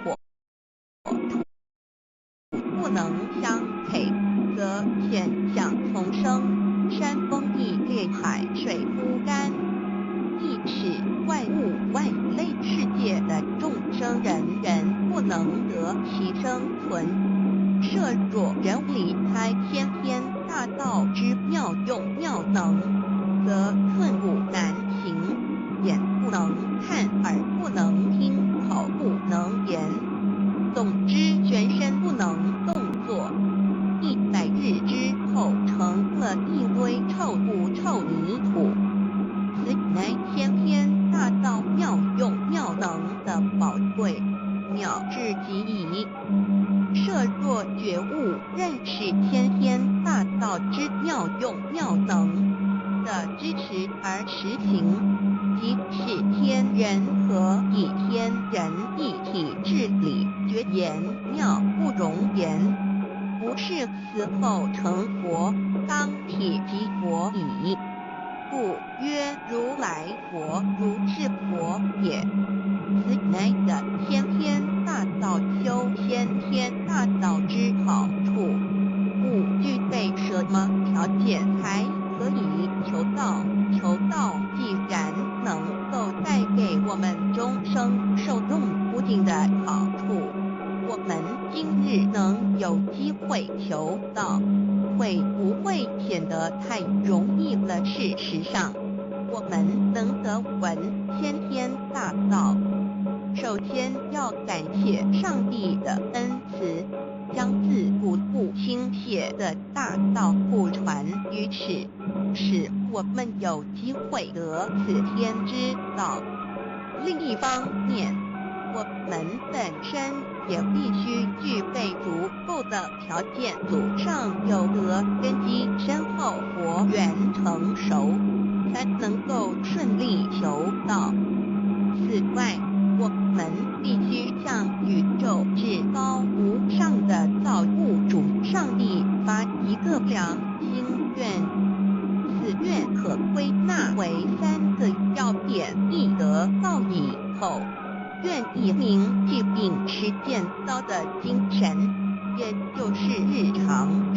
火土不能相配，则现象丛生，山崩地裂，海水枯干。亦是万物万类世界的众生，人人不能得其生存。设若人理开先天大道之妙用妙能，则寸步难行，眼不能看，耳不能听，口不能言，总之全身不能动作。100日之后，成了一堆臭布臭泥土。此乃先天大道妙用妙能的宝贵妙至极矣。设若觉悟认识先天大道之妙用妙能的支持而实行，即是天人合以天人一体治理，绝言妙不容言，不是死后成佛，当体即佛矣。故曰如来佛，如是佛也。此乃的先天大道修先天大道之好处。故具备什么条件才可以求道？求道既然能够带给我们终生受用不尽的好处，我们今日能有机会求道，会不会显得太容易了？事实上，我们能得闻先天大道，首先要感谢上帝的恩慈，将自古不倾泻的大道普传于世，使我们有机会得此天之道。另一方面，我们本身也必须具备足够的条件，祖上有德，根基深厚，佛缘成熟，才能够顺利求道。此外，我们必须向宇宙至高无上的造物主上帝发一个良心愿，此愿可归纳为3个要点：一得道以后，愿以明既并实践道的精神，也就是日常